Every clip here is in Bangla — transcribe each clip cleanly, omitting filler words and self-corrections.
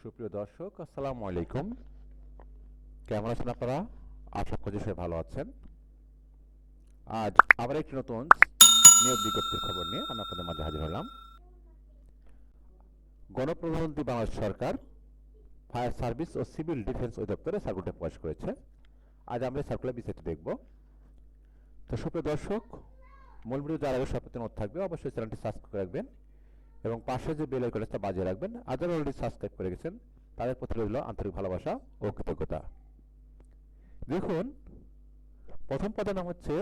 সুপ্রিয় দর্শক, আসসালামু আলাইকুম। কেমন আছেন আপনারা? আশা করি সবাই ভালো আছেন। আজ আবার একটি নতুন নিয়োগ বিজ্ঞপ্তির খবর নিয়ে আমি আপনাদের মাঝে হাজির হলাম। গণপ্রজাতন্ত্রী বাংলাদেশ সরকার ফায়ার সার্ভিস ও সিভিল ডিফেন্স অধিদপ্তরে সার্কুলারটি প্রকাশ করেছে। আজ আমরা সার্কুলার বিষয়টি দেখব। তো সুপ্রিয় দর্শক, মূল ভিডিও যার আগে সবথেকে নোট থাকবে, অবশ্যই চ্যানেলটি সাবস্ক্রাইব করে রাখবেন এবং পাশে যে বেল আইকনটা বাজিয়ে রাখবেন। আর যারা অলরেডি সাবস্ক্রাইব করে গেছেন তাদের প্রতি রইল আন্তরিক ভালোবাসা ও কৃতজ্ঞতা। দেখুন, প্রথম পদের নাম হচ্ছে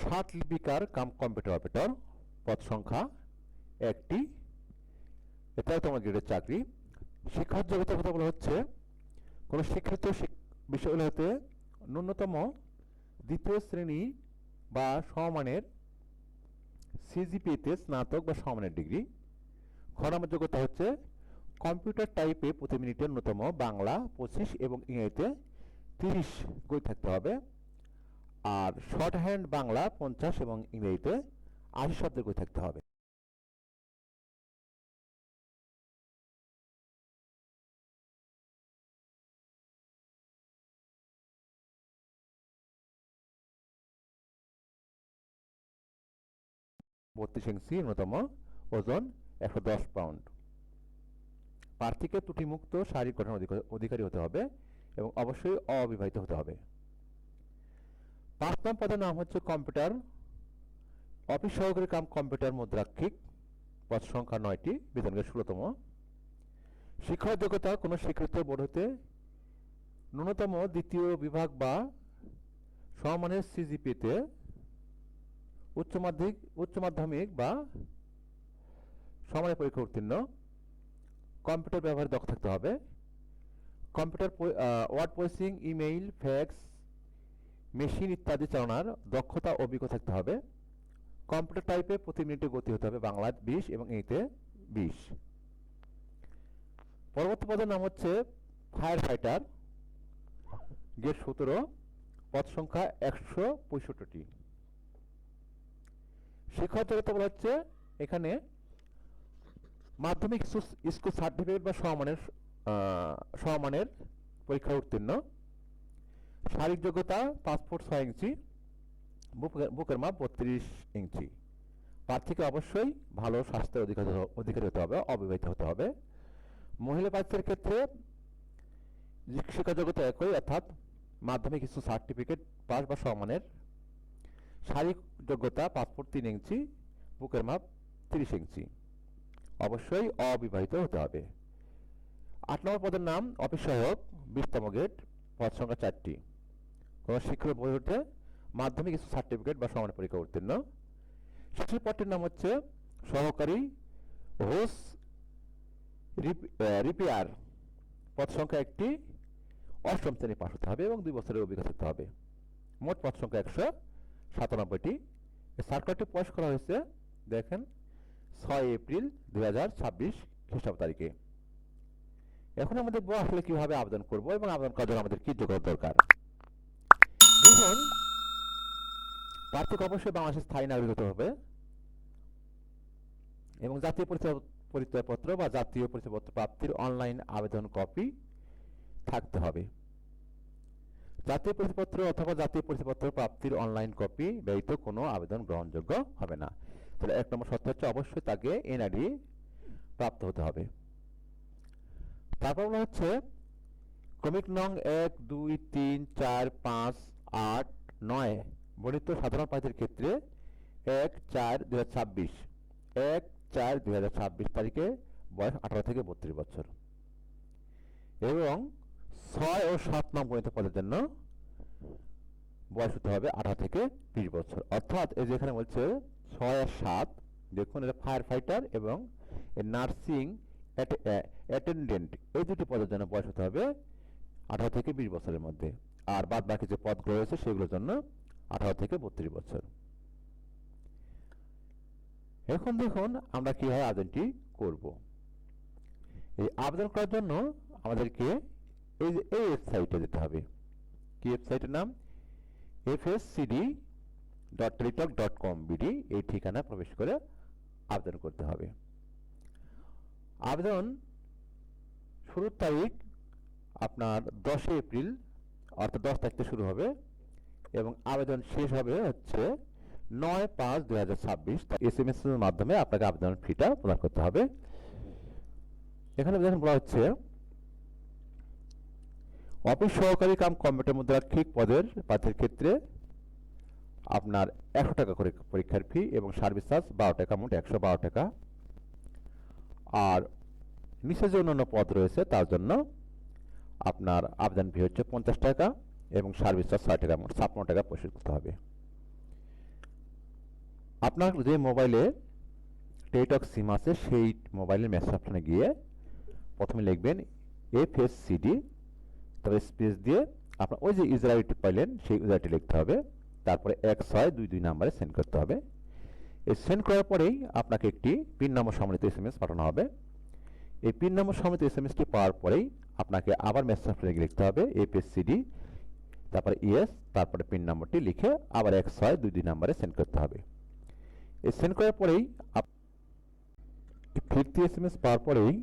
ষাট লিপিকার কাম কম্পিউটার অপারেটর, পদ সংখ্যা 1টি। এটাও তোমার গ্রেডের চাকরি। শিক্ষার জগতের কথা বলা হচ্ছে কোনো শিক্ষিত বিষয়গুলো হতে ন্যূনতম দ্বিতীয় শ্রেণী বা সমমানের সিজিপিএতে স্নাতক বা সমমানের ডিগ্রি। খ নম্বর যোগ্যতা হচ্ছে কম্পিউটার টাইপে প্রতি মিনিটে ন্যূনতম বাংলা 25 এবং ইংরেজিতে 30 গতি থাকতে হবে। আর শর্ট হ্যান্ড বাংলা 50 এবং ইংরেজিতে 80 শব্দের গতি থাকতে হবে। বত্রিশ ইঞ্চি ন্যূনতম ওজন 110 পাউন্ড। প্রার্থীকে ত্রুটিমুক্ত শারীরিক গঠন অধিকারী হতে হবে এবং অবশ্যই অবিবাহিত হতে হবে। 5 নম্বর পদের নাম হচ্ছে কম্পিউটার অফিস সহকারী কাম কম্পিউটার মুদ্রাক্ষিক, পদ সংখ্যা 9টি, বেতন গ্রেড 16তম। শিক্ষার যোগ্যতা কোনো স্বীকৃত বোর্ড হতে ন্যূনতম দ্বিতীয় বিভাগ বা সমমানের সিজিপিতে উচ্চ মাধ্যমিক বা সমমানের পরীক্ষা উত্তীর্ণ। কম্পিউটার ব্যবহারে দক্ষ থাকতে হবে। Computer word processing, email, fax, machine ইত্যাদি চালানোর দক্ষতা ও অভিজ্ঞতা থাকতে হবে। কম্পিউটার টাইপে প্রতি মিনিটে গতি হতে হবে বাংলা 20 এবং ইংরেজিতে 20। পরবর্তী পদের নাম হচ্ছে ফায়ার ফাইটার, গ্রেড 17, পদ সংখ্যা 165টি। শিক্ষা যোগ্যতা বলা হচ্ছে এখানে মাধ্যমিক স্কুল সার্টিফিকেট বা সমমানের পরীক্ষা উত্তীর্ণ। শারীরিক যোগ্যতা 5 ফুট 6 ইঞ্চি, বুকের মাপ 32 ইঞ্চি। প্রার্থীকে অবশ্যই ভালো স্বাস্থ্যের অধিকারী হতে হবে, অবিবাহিত হতে হবে। মহিলা প্রার্থীর ক্ষেত্রে শিক্ষা যোগ্যতা একই, অর্থাৎ মাধ্যমিক স্কুল সার্টিফিকেট পাস বা সমমানের। শারীরিক যোগ্যতা 5 ফুট 3 ইঞ্চি, বুকের মাপ 30 ইঞ্চি। অবশ্যই অবিবাহিত হতে হবে। 8 নম্বর পদের নাম অফিস সহায়ক, 20তম গ্রেড, পদ সংখ্যা 4টি। কোন শিক্ষক বোর্ড হতে মাধ্যমিক স্কুল সার্টিফিকেট বা সমমানের পরীক্ষা উত্তীর্ণ। শেষের পদটির নাম হচ্ছে সহকারী হোস রিপেয়ার, পদ সংখ্যা 1টি, 8ম শ্রেণী পাস হতে হবে এবং 2 বছরের অভিজ্ঞতা থাকতে হবে। মোট পদ সংখ্যা 197টি। সার্কুলারটি প্রকাশ করা হয়েছে দেখেন 6 এপ্রিল 2026 খ্রিস্টাব্দ তারিখে। এখন আমরা দেখবো আসলে কিভাবে আবেদন করব এবং আবেদন করার জন্য আমাদের কি যোগ্যতা দরকার। দেখুন, প্রার্থীকে অবশ্যই বাংলাদেশের স্থায়ী নাগরিক হতে হবে এবং জাতীয় পরিচয়পত্র বা জাতীয় পরিচয়পত্র প্রাপ্তির অনলাইন আবেদন কপি থাকতে হবে। জাতীয় পরিচয়পত্র অথবা জাতীয় পরিচয়পত্র প্রাপ্তির অনলাইন কপি ব্যতীত কোনো আবেদন গ্রহণযোগ্য হবে না। তাহলে 1 নম্বর শর্ত হচ্ছে অবশ্যই তাকে এনআইডি প্রাপ্ত হতে হবে। তারপর হচ্ছে ক্রমিক নং 1, 2, 3, 4, 5, 8, 9 বর্ণিত সাধারণ প্রার্থীর ক্ষেত্রে 1/4/2026 তারিখে বয়স 18 থেকে 32 বছর এবং 6 ও 7 নং বর্ণিত পদের জন্য বয়স হতে হবে 18 থেকে 20 বছর। অর্থাৎ এই যে এখানে বলছে 6 আর 7, দেখুন এটা ফায়ার ফাইটার এবং নার্সিং অ্যাটেন্ডেন্ট, এই দুটি পদের জন্য বয়স হতে হবে 18 থেকে 20 বছরের মধ্যে। আর বাদ বাকি যে পদগুলো রয়েছে সেগুলোর জন্য 18 থেকে 32 বছর। এখন দেখুন আমরা কিভাবে আবেদনটি করব। এই আবেদন করার জন্য আমাদেরকে এই ওয়েবসাইটে যেতে হবে। কি ওয়েবসাইটের নাম? fscd.teletalk.com/bd, এই ঠিকানা প্রবেশ করে আবেদন করতে হবে। আবেদন শুরুর তারিখ আপনার 10 এপ্রিল, অর্থাৎ 10 তারিখ থেকে শুরু হবে এবং আবেদন শেষ হবে হচ্ছে 9/5/2026। SMS এর মাধ্যমে আপনাকে আবেদন ফিটা প্রদান করতে হবে। এখানে দেখুন বলা হচ্ছে অফিস সহকারী কাম কম্পিউটার মুদ্রাক্ষিক পদের প্রার্থীর ক্ষেত্রে আপনার 100 টাকা করে পরীক্ষার ফি এবং সার্ভিস চার্জ 12 টাকা, মোট 112 টাকা। আর নিচে যে অন্যান্য পদ রয়েছে তার জন্য আপনার আবেদন ফি হচ্ছে 50 টাকা এবং সার্ভিস চার্জ 6 টাকা, মোট 56 টাকা পরিশোধ করতে হবে। আপনার যে মোবাইলে টেলিটক সিম আছে সেই মোবাইলের মেসেজ অপশনে গিয়ে প্রথমে লিখবেন FSCD, তবে স্পেস দিয়ে আপনার ওই যে ইউজার আইডি পাইলেন সেই ইউজার আইডি লিখতে হবে, তারপরে 1622 নাম্বারে সেন্ড করতে হবে। এই সেন্ড করার পরেই আপনাকে একটি পিন নম্বর সম্বলিত SMS পাঠানো হবে। এই পিন নম্বর সম্বলিত SMSটি পাওয়ার পরেই আপনাকে আবার মেসেজ অপশনে লিখতে হবে FSCD, তারপরে ইয়েস, তারপরে পিন নম্বরটি লিখে আবার 1622 নাম্বারে সেন্ড করতে হবে। এই সেন্ড করার পরেই ফিরতি SMS পাওয়ার পরেই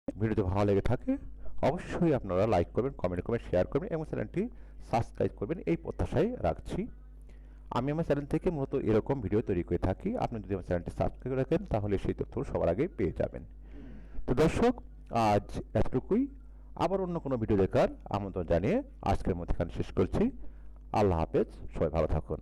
ভিডিওটি ভালো লেগে থাকে অবশ্যই আপনারা লাইক করবেন, কমেন্ট করবেন, শেয়ার করবেন এবং চ্যানেলটি সাবস্ক্রাইব করবেন, এই প্রত্যাশাই রাখছি। আমি আমার চ্যানেল থেকে মূলত এরকম ভিডিও তৈরি করে থাকি। আপনি যদি আমার চ্যানেলটি সাবস্ক্রাইব করে রাখেন তাহলে সেই তথ্য সবার আগে পেয়ে যাবেন। তো দর্শক, আজ এতটুকুই। আবার অন্য কোনো ভিডিও দেখার আমন্ত্রণ জানিয়ে আজকের মতো এখানে শেষ করছি। আল্লাহ হাফেজ, সবাই ভালো থাকুন।